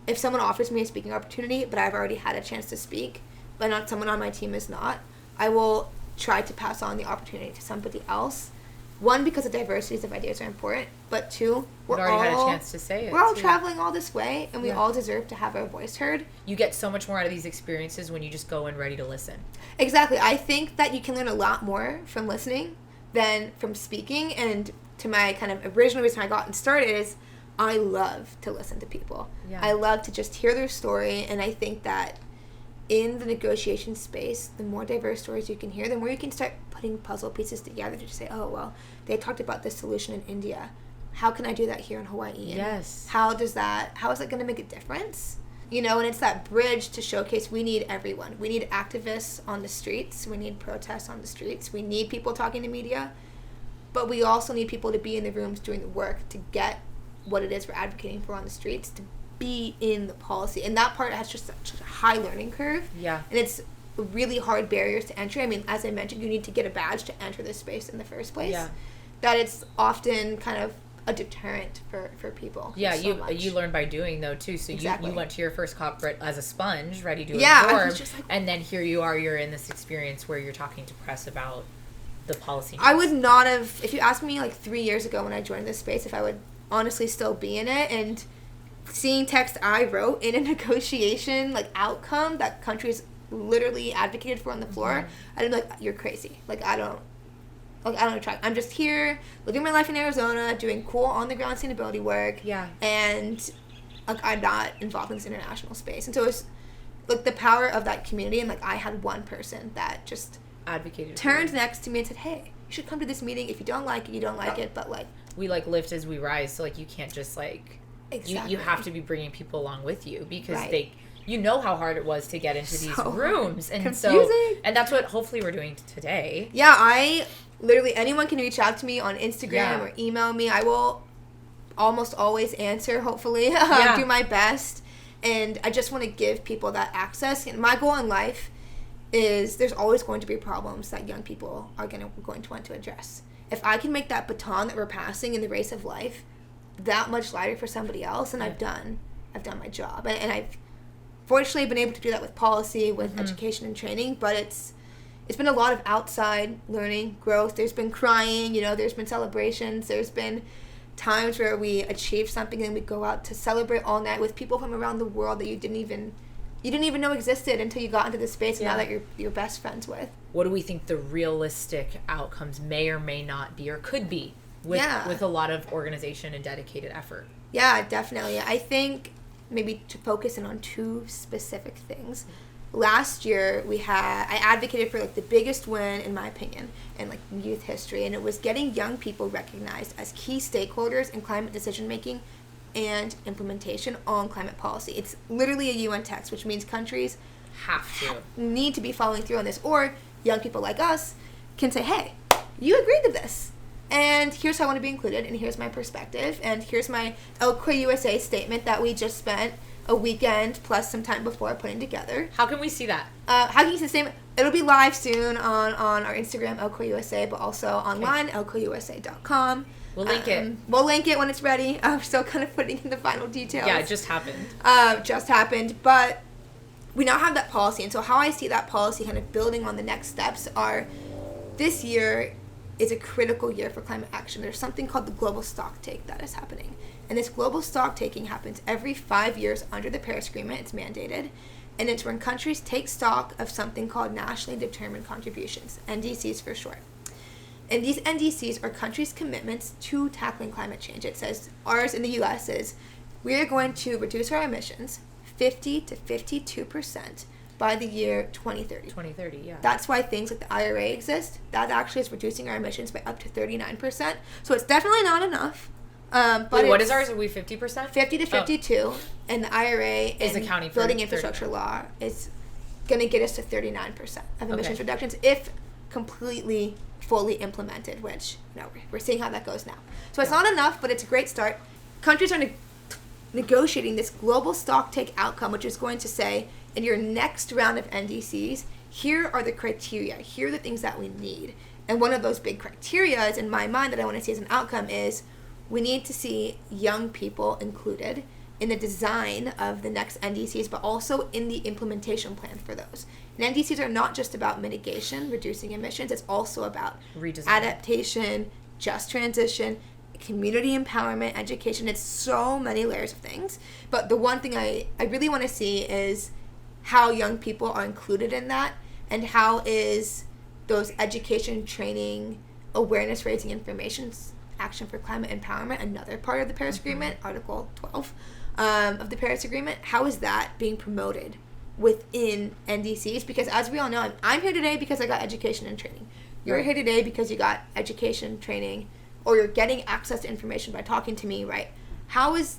if someone offers me a speaking opportunity, but I've already had a chance to speak, but not someone on my team is not, I will try to pass on the opportunity to somebody else. One, because the diversities of ideas are important, but two, we've already had a chance to say it. We're all traveling all this way, and we all deserve to have our voice heard. You get so much more out of these experiences when you just go in ready to listen. Exactly. I think that you can learn a lot more from listening than from speaking, and to my kind of original reason I got started is I love to listen to people. Yeah. I love to just hear their story, and I think that in the negotiation space, the more diverse stories you can hear, the more you can start putting puzzle pieces together to say, oh, well, they talked about this solution in India. How can I do that here in Hawaii? And yes. How is that going to make a difference? And it's that bridge to showcase we need everyone. We need activists on the streets. We need protests on the streets. We need people talking to media. But we also need people to be in the rooms doing the work to get what it is we're advocating for on the streets, to be in the policy. And that part has just such a high learning curve. Yeah. And it's really hard barriers to entry. I mean, as I mentioned, you need to get a badge to enter this space in the first place. Yeah. That it's often kind of a deterrent for people. Yeah, you learn by doing, though, too. So exactly. you went to your first COP as a sponge, ready to absorb. And then here you're in this experience where you're talking to press about the policy needs. I would not have, if you asked me like 3 years ago when I joined this space, if I would honestly still be in it, and seeing text I wrote in a negotiation like outcome that countries literally advocated for on the floor, I'd be like, you're crazy. Like, I don't attract. I'm just here living my life in Arizona, doing cool on the ground sustainability work. Yeah. And like, I'm not involved in this international space. And so it's like the power of that community, and like I had one person that just advocated, turned next to me and said, hey, you should come to this meeting. If you don't like it, you don't like it, but like, we like lift as we rise. So like, you can't just like, exactly. you have to be bringing people along with you, because you know how hard it was to get into these rooms, and confusing. And that's what hopefully we're doing today. Yeah, I literally, anyone can reach out to me on Instagram or email me. I will almost always answer, hopefully. Do my best. And I just want to give people that access. And my goal in life is there's always going to be problems that young people are going to want to address. If I can make that baton that we're passing in the race of life that much lighter for somebody else, and I've done my job. And I've fortunately been able to do that with policy, with education and training, but it's been a lot of outside learning, growth. There's been crying, there's been celebrations, there's been times where we achieve something and we go out to celebrate all night with people from around the world that you didn't even know existed until you got into this space, and now that you're best friends with. What do we think the realistic outcomes may or may not be, or could be, with a lot of organization and dedicated effort? Yeah, definitely. I think maybe to focus in on two specific things. last year I advocated for like the biggest win, in my opinion, in like youth history, and it was getting young people recognized as key stakeholders in climate decision making and implementation on climate policy. It's literally a UN text, which means countries need to be following through on this, or young people like us can say, hey, you agreed to this, and here's how I want to be included, and here's my perspective, and here's my ELCA USA statement that we just spent a weekend plus some time before putting together. How can we see that? How can you see the statement? It'll be live soon on our Instagram, ELCA USA, but also online, elcausa.com. We'll link it. We'll link it when it's ready. We're still kind of putting in the final details. Yeah, it just happened. But we now have that policy. And so how I see that policy kind of building on the next steps are, this year is a critical year for climate action. There's something called the global stocktake that is happening. And this global stocktaking happens every 5 years under the Paris Agreement. It's mandated. And it's when countries take stock of something called nationally determined contributions, NDCs for short. And these NDCs are countries' commitments to tackling climate change. It says, ours in the U.S. is, we are going to reduce our emissions 50 to 52% by the year 2030. 2030, yeah. That's why things like the IRA exist. That actually is reducing our emissions by up to 39%. So it's definitely not enough. But wait, what is ours? Are we 50%? 50 to 52. And the IRA is accounting for building infrastructure law is going to get us to 39% of emissions reductions if completely fully implemented, which we're seeing how that goes now. So it's not enough, but it's a great start. Countries are negotiating this global stocktake outcome, which is going to say, in your next round of NDCs, here are the criteria, here are the things that we need. And one of those big criteria is, in my mind, that I want to see as an outcome is, we need to see young people included in the design of the next NDCs, but also in the implementation plan for those. And NDCs are not just about mitigation, reducing emissions, it's also about adaptation, just transition, community empowerment, education. It's so many layers of things. But the one thing I really want to see is how young people are included in that, and how is those education, training, awareness raising, information, action for climate empowerment, another part of the Paris Agreement, Article 12 of the Paris Agreement, how is that being promoted within NDCs? Because as we all know, I'm here today because I got education and training. You're here today because you got education, training, or you're getting access to information by talking to me, right? How is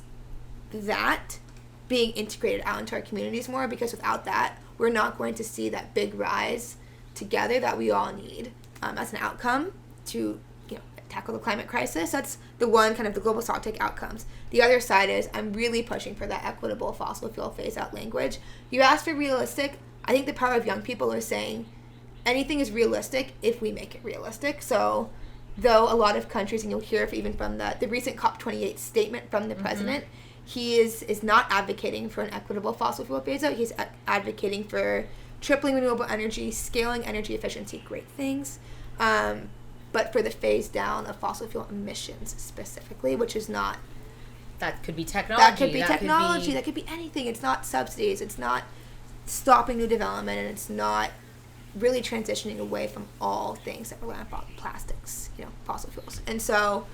that being integrated out into our communities more? Because without that, we're not going to see that big rise together that we all need as an outcome to tackle the climate crisis. That's the one kind of the global stocktake outcomes. The other side is I'm really pushing for that equitable fossil fuel phase out language. You asked for realistic. I think the power of young people is saying anything is realistic if we make it realistic. So though a lot of countries, and you'll hear even from the recent COP28 statement from the president, he is not advocating for an equitable fossil fuel phase out. He's advocating for tripling renewable energy, scaling energy efficiency, great things. But for the phase down of fossil fuel emissions specifically, which is not... That could be technology. That could be anything. It's not subsidies. It's not stopping new development, and it's not really transitioning away from all things that rely on plastics, fossil fuels. And so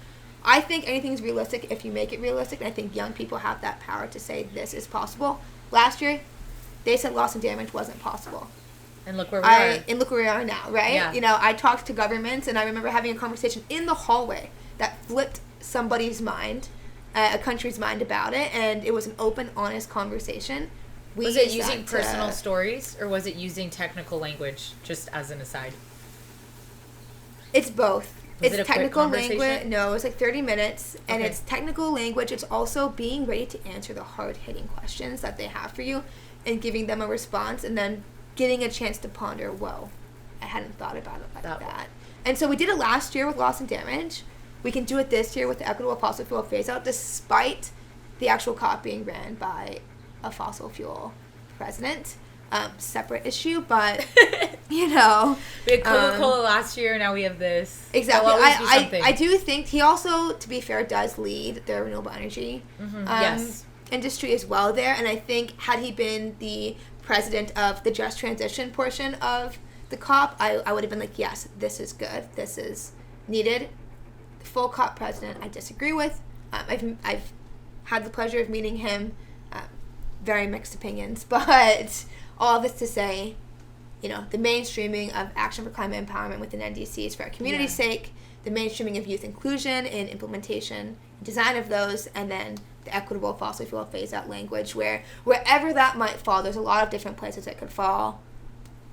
I think anything's realistic if you make it realistic, and I think young people have that power to say this is possible. Last year, they said loss and damage wasn't possible. And look where we are. And look where we are now, right? Yeah. I talked to governments, and I remember having a conversation in the hallway that flipped somebody's mind, a country's mind about it, and it was an open, honest conversation. Was it using personal stories, or was it using technical language, just as an aside? It's both. Was it's it a technical quick language. No, it's like 30 minutes, and Okay. it's technical language. It's also being ready to answer the hard-hitting questions that they have for you and giving them a response, and then getting a chance to ponder, whoa, I hadn't thought about it like that. And so we did it last year with loss and damage. We can do it this year with the equitable fossil fuel phase out, despite the actual COP being ran by a fossil fuel president. Separate issue, but We had Coca-Cola last year, now we have this. Exactly. I do think he also, to be fair, does lead the renewable energy industry as well there. And I think had he been the president of the just transition portion of the COP, I would have been like, yes, this is good, this is needed. The full COP president, I disagree with. I've had the pleasure of meeting him. Very mixed opinions, but all of this to say, the mainstreaming of action for climate empowerment within NDCs for our community's sake, the mainstreaming of youth inclusion and implementation, design of those, and then the equitable fossil fuel phase-out language, where wherever that might fall, there's a lot of different places it could fall.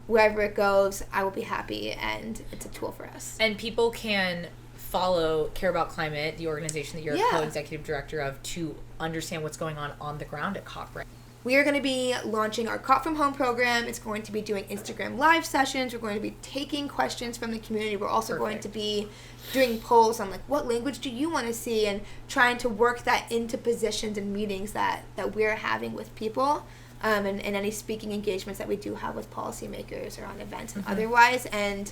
Wherever it goes, I will be happy, and it's a tool for us. And people can follow Care About Climate, the organization that you're a co-executive director of, to understand what's going on the ground at COP, right? We are going to be launching our COP from Home program. It's going to be doing Instagram live sessions. We're going to be taking questions from the community. We're also going to be doing polls on, what language do you want to see, and trying to work that into positions and meetings that we're having with people, and any speaking engagements that we do have with policymakers or on events and otherwise. And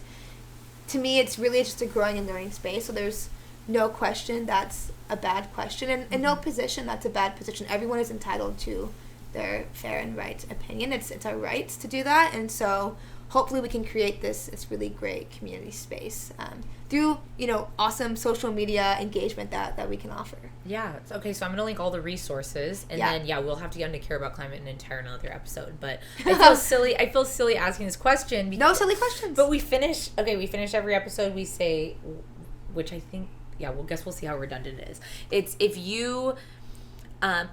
to me, it's really just a growing and learning space. So there's no question that's a bad question, and no position that's a bad position. Everyone is entitled to their fair and right opinion. It's our rights to do that, and so hopefully we can create this really great community space through awesome social media engagement that we can offer. Yeah. Okay. So I'm gonna link all the resources, and then we'll have to get into Care About Climate in an entire another episode. But I feel silly asking this question. No silly questions. But we finish every episode. We say, which I think we'll see how redundant it is. It's if you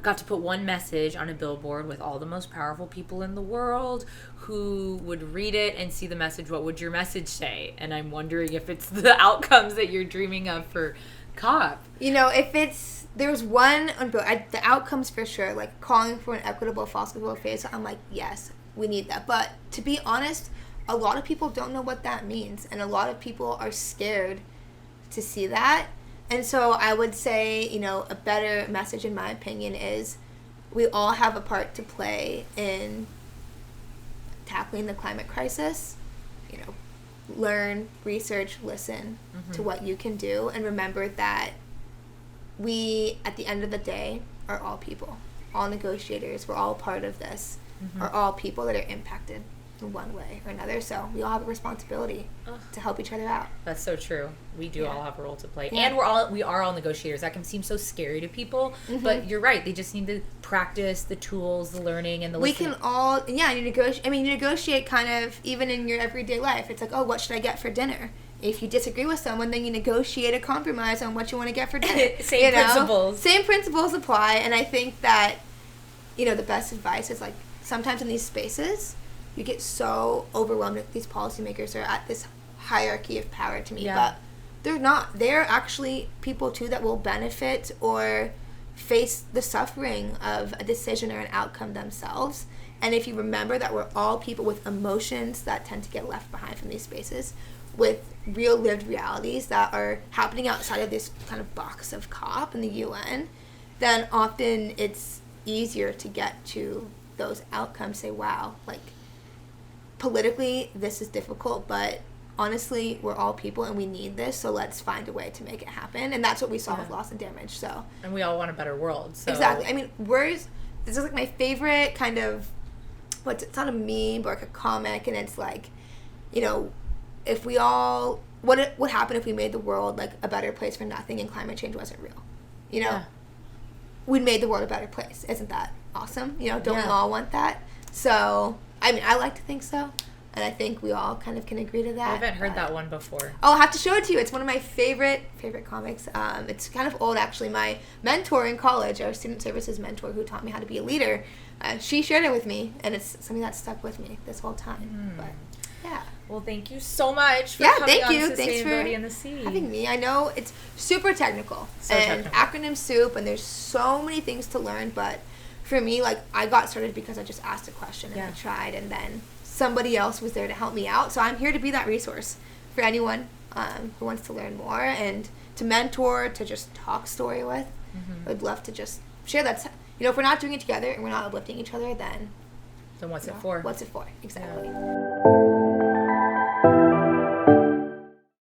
got to put one message on a billboard with all the most powerful people in the world who would read it and see the message, what would your message say? And I'm wondering if it's the outcomes that you're dreaming of for COP. If there's one on the outcomes for sure, calling for an equitable fossil fuel phase, I'm yes, we need that. But to be honest, a lot of people don't know what that means, and a lot of people are scared to see that. And so I would say, a better message, in my opinion, is we all have a part to play in tackling the climate crisis. Learn, research, listen to what you can do, and remember that we, at the end of the day, are all people, all negotiators. We're all part of this, are all people that are impacted in one way or another. So we all have a responsibility to help each other out. That's so true. We do all have a role to play, and we are all negotiators. That can seem so scary to people, but you're right. They just need to practice the tools, the learning, and the listening. We can all you negotiate. You negotiate kind of even in your everyday life. It's what should I get for dinner? If you disagree with someone, then you negotiate a compromise on what you want to get for dinner. Same principles. Same principles apply, and I think that the best advice is sometimes in these spaces, you get so overwhelmed that these policymakers are at this hierarchy of power to me, but they're not. They're actually people too that will benefit or face the suffering of a decision or an outcome themselves. And if you remember that we're all people with emotions that tend to get left behind from these spaces, with real lived realities that are happening outside of this kind of box of COP and the UN, then often it's easier to get to those outcomes. Say, wow, politically this is difficult, but honestly we're all people and we need this, so let's find a way to make it happen. And that's what we saw with loss and damage. So, and we all want a better world. So exactly. This is my favorite kind of it's not a meme but a comic, and it's if we all what would happen if we made the world a better place for nothing and climate change wasn't real. We made the world a better place. Isn't that awesome? Don't we all want that? So I like to think so, and I think we all kind of can agree to that. I haven't heard that one before. I'll have to show it to you. It's one of my favorite comics. It's kind of old, actually. My mentor in college, our student services mentor who taught me how to be a leader, she shared it with me, and it's something that stuck with me this whole time. But yeah. Well, thank you so much for coming on Sustainability in the Sea. Having me. I know it's super technical acronym soup, and there's so many things to learn, but for me, I got started because I just asked a question and I tried, and then somebody else was there to help me out. So I'm here to be that resource for anyone who wants to learn more and to mentor, to just talk story with. I'd love to just share that. If we're not doing it together and we're not uplifting each other, then what's it for? What's it for? Exactly. Yeah.